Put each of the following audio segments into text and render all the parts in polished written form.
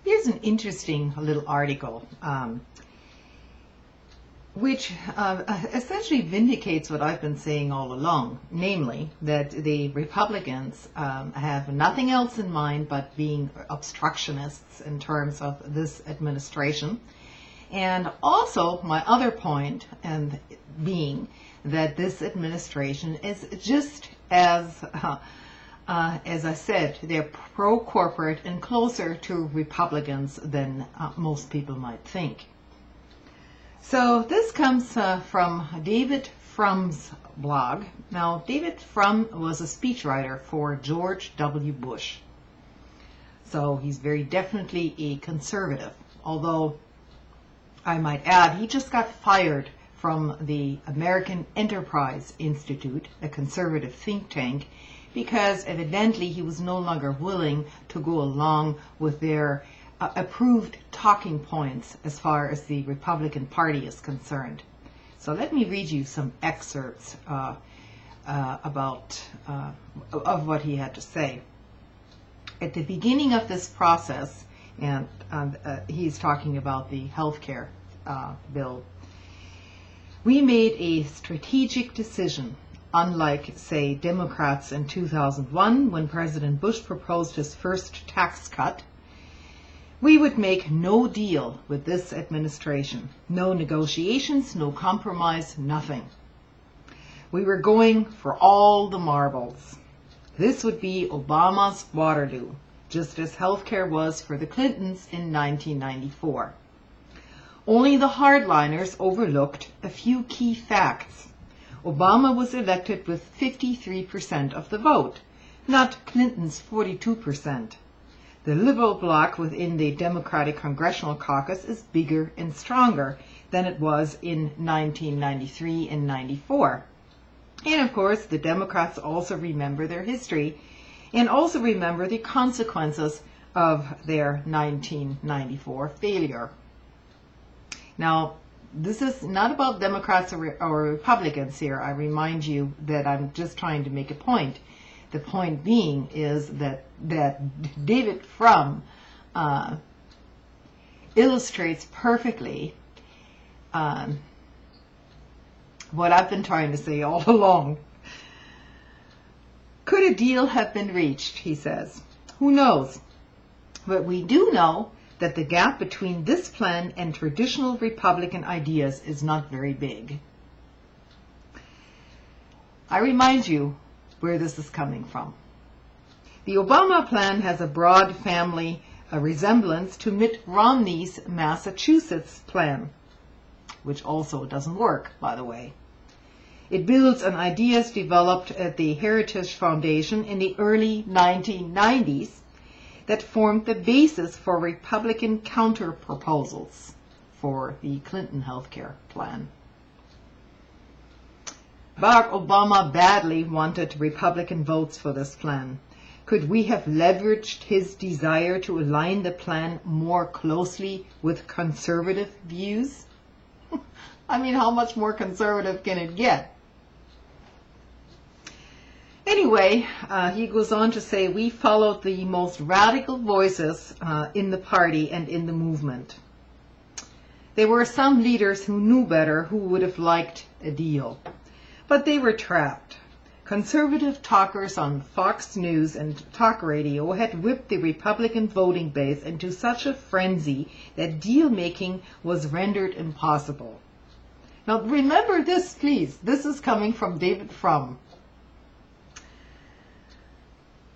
Here's an interesting little article which essentially vindicates what I've been saying all along, namely that the Republicans have nothing else in mind but being obstructionists in terms of this administration. And also my other point and being that this administration is just as I said, they're pro-corporate and closer to Republicans than most people might think. So this comes from David Frum's blog. Now, David Frum was a speechwriter for George W. Bush. So he's very definitely a conservative, although I might add he just got fired from the American Enterprise Institute, a conservative think tank, because evidently he was no longer willing to go along with their approved talking points as far as the Republican Party is concerned. So let me read you some excerpts of what he had to say. At the beginning of this process, and he's talking about the health care bill, we made a strategic decision. Unlike, say, Democrats in 2001, when President Bush proposed his first tax cut, we would make no deal with this administration. No negotiations, no compromise, nothing. We were going for all the marbles. This would be Obama's Waterloo, just as healthcare was for the Clintons in 1994. Only the hardliners overlooked a few key facts. Obama was elected with 53% of the vote, not Clinton's 42%. The liberal bloc within the Democratic Congressional Caucus is bigger and stronger than it was in 1993 and 94. And of course, the Democrats also remember their history and also remember the consequences of their 1994 failure. Now, this is not about Democrats or Republicans here. I remind you that I'm just trying to make a point. The point being is that David Frum illustrates perfectly what I've been trying to say all along. Could a deal have been reached, he says. Who knows? But we do know that the gap between this plan and traditional Republican ideas is not very big. I remind you where this is coming from. The Obama plan has a broad family resemblance to Mitt Romney's Massachusetts plan, which also doesn't work, by the way. It builds on ideas developed at the Heritage Foundation in the early 1990s that formed the basis for Republican counter-proposals for the Clinton healthcare plan. Barack Obama badly wanted Republican votes for this plan. Could we have leveraged his desire to align the plan more closely with conservative views? I mean, how much more conservative can it get? Anyway, he goes on to say, we followed the most radical voices in the party and in the movement. There were some leaders who knew better, who would have liked a deal. But they were trapped. Conservative talkers on Fox News and talk radio had whipped the Republican voting base into such a frenzy that deal-making was rendered impossible. Now remember this, please. This is coming from David Frum.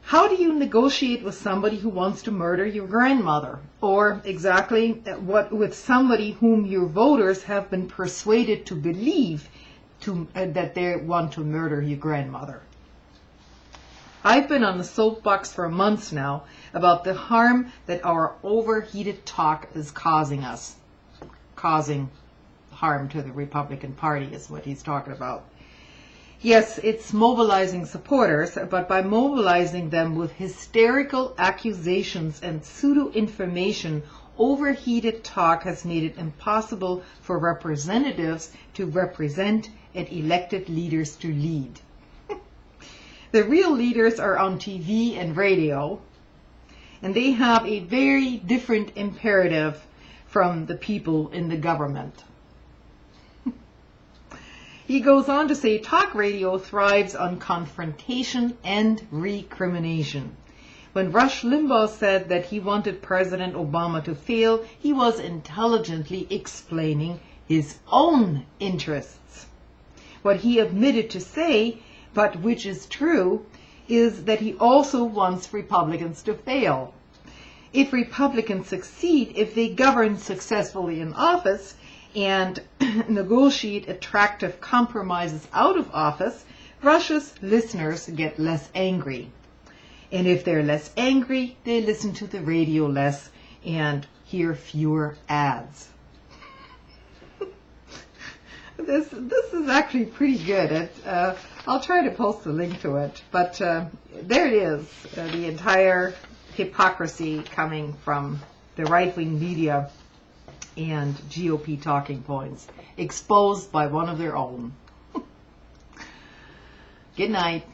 How do you negotiate with somebody who wants to murder your grandmother? Or exactly what with somebody whom your voters have been persuaded to believe that they want to murder your grandmother? I've been on the soapbox for months now about the harm that our overheated talk is causing us. Causing harm to the Republican Party is what he's talking about. Yes, it's mobilizing supporters, but by mobilizing them with hysterical accusations and pseudo-information, overheated talk has made it impossible for representatives to represent and elected leaders to lead. The real leaders are on TV and radio, And they have a very different imperative from the people in the government. He goes on to say, talk radio thrives on confrontation and recrimination. When Rush Limbaugh said that he wanted President Obama to fail, he was intelligently explaining his own interests. What he omitted to say, but which is true, is that he also wants Republicans to fail. If Republicans succeed, if they govern successfully in office and negotiate attractive compromises out of office, Rush's listeners get less angry. And if they're less angry, they listen to the radio less and hear fewer ads. This is actually pretty good. I'll try to post a link to it. But there it is, the entire hypocrisy coming from the right-wing media and GOP Talking Points, exposed by one of their own. Good night.